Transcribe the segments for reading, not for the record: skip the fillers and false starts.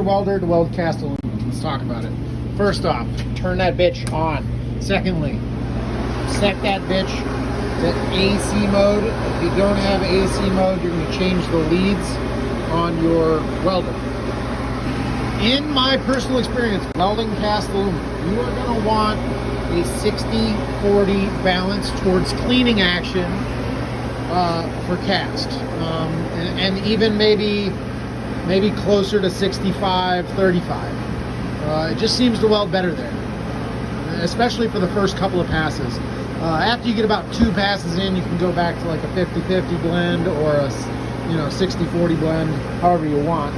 welder to weld cast aluminum. Let's talk about it. First off, turn that bitch on. Secondly, set that bitch to AC mode. If you don't have AC mode, you're going to change the leads on your welder. In my personal experience, welding cast aluminum, you are going to want a 60-40 balance towards cleaning action for cast, and even maybe closer to 65-35. It just seems to weld better there, especially for the first couple of passes. After you get about 2 passes in, you can go back to like a 50-50 blend or a 60-40 blend, however you want.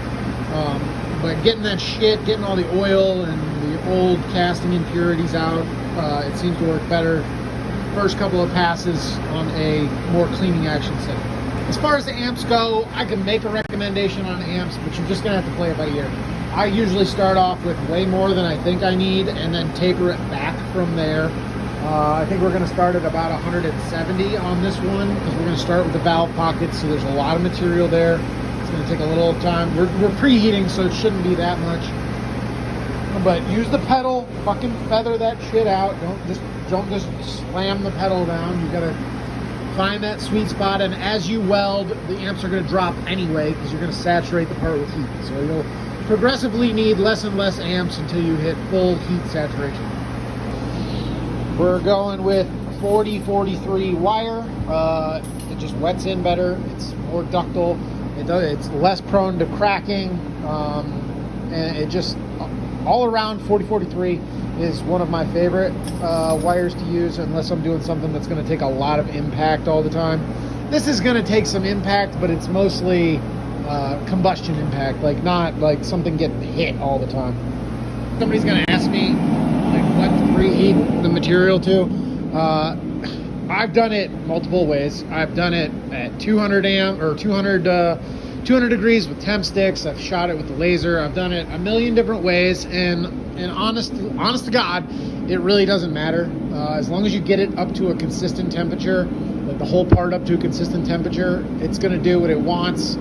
But getting that shit, getting all the oil and the old casting impurities out, it seems to work better first couple of passes on a more cleaning action setting. As far as the amps go, I can make a recommendation on amps, but you're just gonna have to play it by ear. I usually start off with way more than I think I need and then taper it back from there. I think we're gonna start at about 170 on this one because we're gonna start with the valve pockets, so there's a lot of material there. It's gonna take a little time. We're preheating, so it shouldn't be that much. But use the pedal, fucking feather that shit out. Don't just slam the pedal down. You gotta find that sweet spot, and as you weld, the amps are gonna drop anyway because you're gonna saturate the part with heat. So you'll progressively need less and less amps until you hit full heat saturation. We're going with 40-43 wire. It just wets in better. It's more ductile. It's less prone to cracking, and it just all around 40-43 is one of my favorite wires to use, unless I'm doing something that's going to take a lot of impact all the time. This is going to take some impact, but it's mostly combustion impact, like not like something getting hit all the time. Somebody's going to ask me like what to preheat the material to. I've done it multiple ways. I've done it at 200 degrees with temp sticks. I've shot it with the laser. I've done it a million different ways, and honest to God, it really doesn't matter. As long as you get it up to a consistent temperature, like the whole part up to a consistent temperature, it's gonna do what it wants.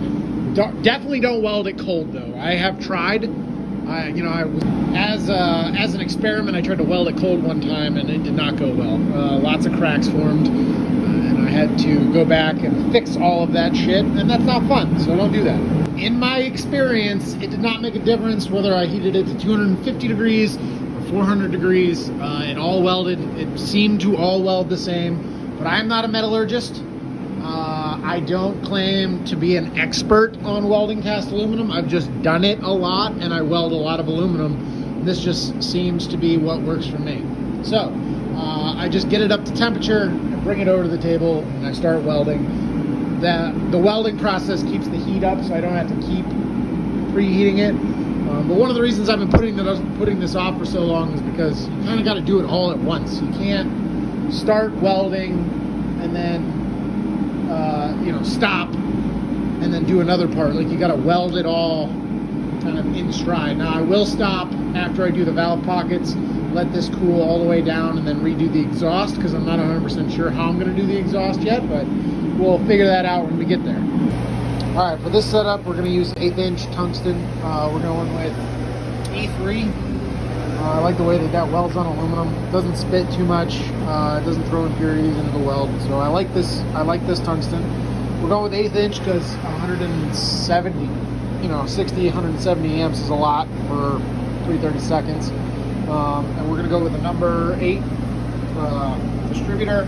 Definitely don't weld it cold though. I have tried. As an experiment, I tried to weld it cold one time, and it did not go well. Lots of cracks formed, and I had to go back and fix all of that shit, and that's not fun, so don't do that. In my experience, it did not make a difference whether I heated it to 250 degrees or 400 degrees. It all welded. It seemed to all weld the same, but I am not a metallurgist. I don't claim to be an expert on welding cast aluminum. I've just done it a lot, and I weld a lot of aluminum. This just seems to be what works for me. So I just get it up to temperature, and bring it over to the table, and I start welding. The welding process keeps the heat up, so I don't have to keep preheating it. But one of the reasons I've been putting this off for so long is because you kind of got to do it all at once. You can't start welding and then stop and then do another part. Like, you got to weld it all kind of in stride. Now I will stop after I do the valve pockets, let this cool all the way down, and then redo the exhaust, because I'm not 100% sure how I'm going to do the exhaust yet, but we'll figure that out when we get there. All right, for this setup, we're going to use 1/8" tungsten. We're going with E3. I like the way that welds on aluminum. It doesn't spit too much. It doesn't throw impurities into the weld. So I like this tungsten. We're going with 1/8" because 170, 60, 170 amps is a lot for 330 seconds. And we're going to go with the number 8 distributor.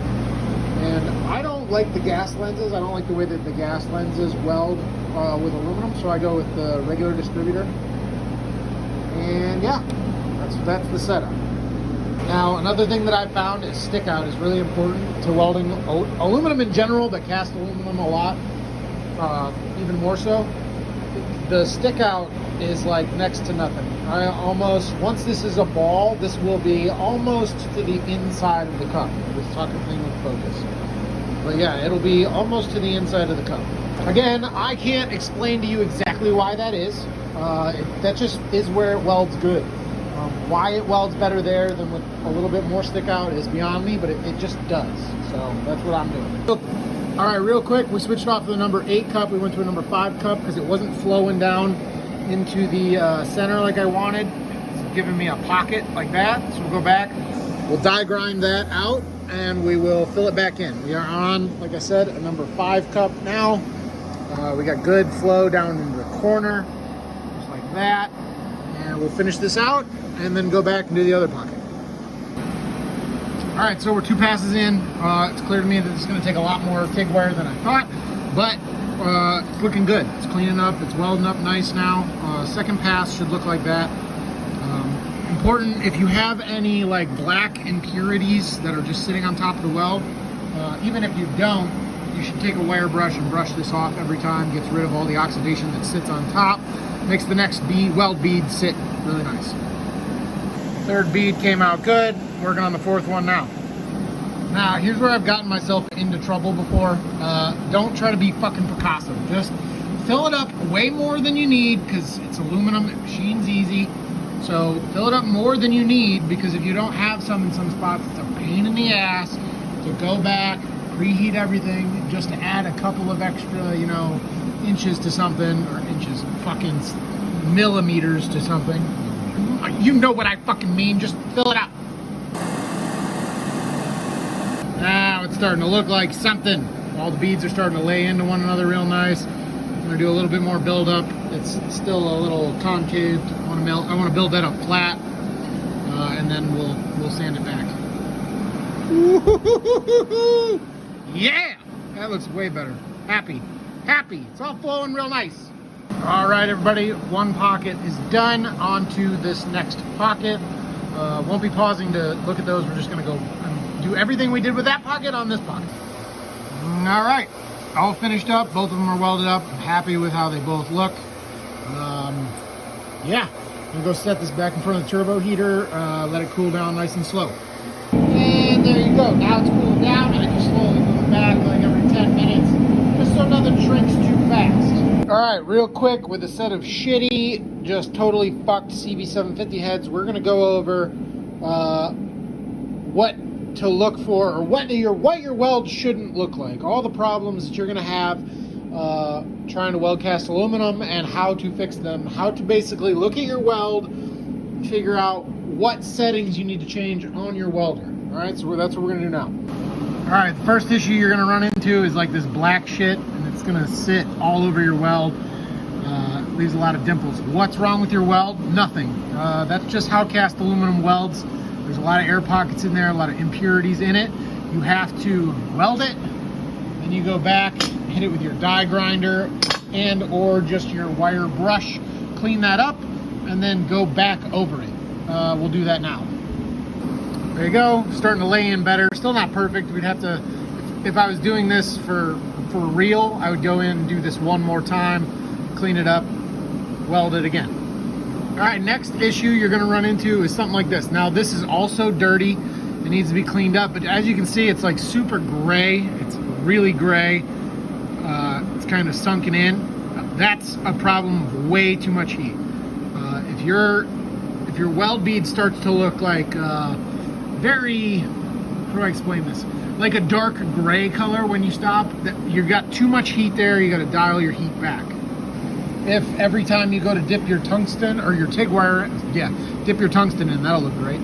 And I don't like the gas lenses. I don't like the way that the gas lenses weld with aluminum. So I go with the regular distributor. And yeah. That's the setup. Now, another thing that I've found is stick out is really important to welding aluminum in general, but cast aluminum a lot, even more so. The stick out is like next to nothing. Once this is a ball, this will be almost to the inside of the cup. This fucking thing with focus. But yeah, it'll be almost to the inside of the cup. Again, I can't explain to you exactly why that is. That just is where it welds good. Why it welds better there than with a little bit more stick out is beyond me, but it just does. So that's what I'm doing. All right, real quick, we switched off to the number 8 cup. We went to a number 5 cup because it wasn't flowing down into the center like I wanted. It's giving me a pocket like that. So we'll go back, we'll die grind that out, and we will fill it back in. We are on, like I said, a number 5 cup now. We got good flow down into the corner, just like that. And we'll finish this out and then go back and do the other pocket. All right, so we're 2 passes in. It's clear to me that it's gonna take a lot more TIG wire than I thought, but it's looking good. It's cleaning up, it's welding up nice now. Second pass should look like that. Important, if you have any like black impurities that are just sitting on top of the weld, even if you don't, you should take a wire brush and brush this off every time. Gets rid of all the oxidation that sits on top. Makes the next weld bead sit really nice. Third bead came out good. Working on the 4th one now. Now, here's where I've gotten myself into trouble before. Don't try to be fucking Picasso. Just fill it up way more than you need, because it's aluminum, it machines easy. So fill it up more than you need, because if you don't have some in some spots, it's a pain in the ass to go back, preheat everything, just to add a couple of extra, you know, inches to something, or inches, fucking millimeters to something. You know what I fucking mean, just fill it up. Now it's starting to look like something. All the beads are starting to lay into one another real nice. I'm gonna do a little bit more build up. It's still a little concave. I want to build that up flat, and then we'll sand it back. Yeah, that looks way better. Happy. It's all flowing real nice. All right, everybody. 1 pocket is done. On to this next pocket. Won't be pausing to look at those. We're just gonna go and do everything we did with that pocket on this pocket. All right, all finished up. Both of them are welded up. I'm happy with how they both look. Yeah, I'm gonna go set this back in front of the turbo heater, let it cool down nice and slow. And there you go. Now it's cooling down. I can slowly move it back like every 10 minutes, just so nothing shrinks too fast. All right, real quick, with a set of shitty, just totally fucked CB750 heads, we're gonna go over what to look for, or what your weld shouldn't look like. All the problems that you're gonna have trying to weld cast aluminum, and how to fix them. How to basically look at your weld, figure out what settings you need to change on your welder. All right, so that's what we're gonna do now. All right, the first issue you're gonna run into is like this black shit, and it's gonna sit all over your weld. Leaves a lot of dimples. What's wrong with your weld? Nothing. That's just how cast aluminum welds. There's a lot of air pockets in there, a lot of impurities in it. You have to weld it, then you go back, hit it with your die grinder and or just your wire brush, clean that up, and then go back over it. We'll do that now. There you go, starting to lay in better. Still not perfect. We'd have to, if I was doing this for real, I would go in and do this one more time, clean it up, weld it again. All right, next issue you're gonna run into is something like this. Now this is also dirty. It needs to be cleaned up, but as you can see, it's like super gray. It's really gray. It's kind of sunken in. That's a problem of way too much heat. If your weld bead starts to look like very, how do I explain this? Like a dark gray color when you stop, you've got too much heat there. You got to dial your heat back. If every time you go to dip your tungsten or your TIG wire, dip your tungsten in, that'll look great.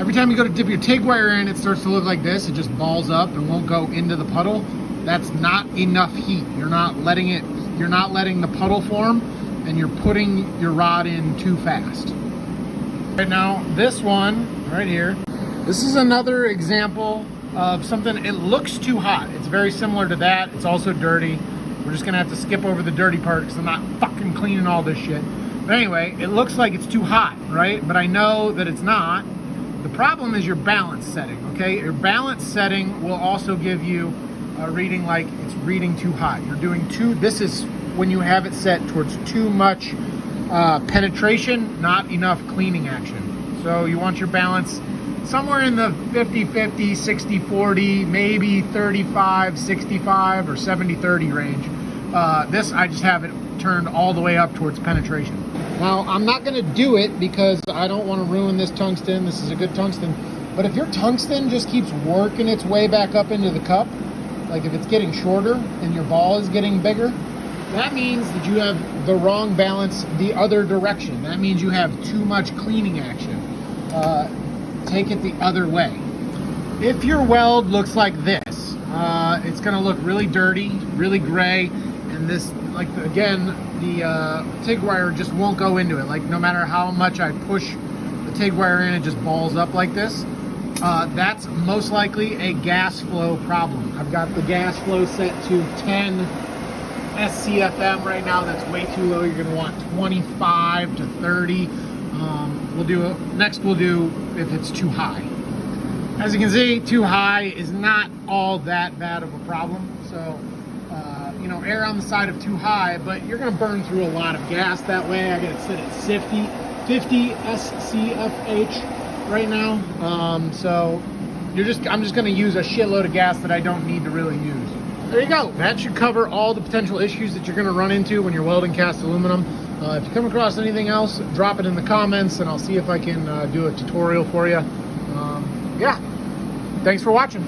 Every time you go to dip your TIG wire in, it starts to look like this. It just balls up and won't go into the puddle. That's not enough heat. You're not letting the puddle form, and you're putting your rod in too fast. Right now, this one right here, this is another example of something. It looks too hot. It's very similar to that. It's also dirty. We're just gonna have to skip over the dirty part because I'm not fucking cleaning all this shit. But anyway, it looks like it's too hot, right? But I know that it's not. The problem is your balance setting, okay? Your balance setting will also give you a reading like it's reading too hot. You're doing this is when you have it set towards too much penetration, not enough cleaning action. So you want your balance somewhere in the 50-50, 60-40, maybe 35-65 or 70-30 range. This, I just have it turned all the way up towards penetration. Now, I'm not gonna do it because I don't wanna ruin this tungsten. This is a good tungsten. But if your tungsten just keeps working its way back up into the cup, like if it's getting shorter and your ball is getting bigger, that means that you have the wrong balance the other direction. That means you have too much cleaning action. Take it the other way. If your weld looks like this, it's going to look really dirty, really gray, and this, like, again, the TIG wire just won't go into it. Like, no matter how much I push the TIG wire in, it just balls up like this. That's most likely a gas flow problem. I've got the gas flow set to 10 SCFM right now. That's way too low. You're going to want 25 to 30. We'll do if it's too high. As you can see, too high is not all that bad of a problem. So, you know, err on the side of too high, but you're going to burn through a lot of gas that way. I got it set at 50 SCFH right now. So I'm just going to use a shitload of gas that I don't need to really use. There you go. That should cover all the potential issues that you're going to run into when you're welding cast aluminum. If you come across anything else, drop it in the comments, and I'll see if I can do a tutorial for you. Yeah. Thanks for watching.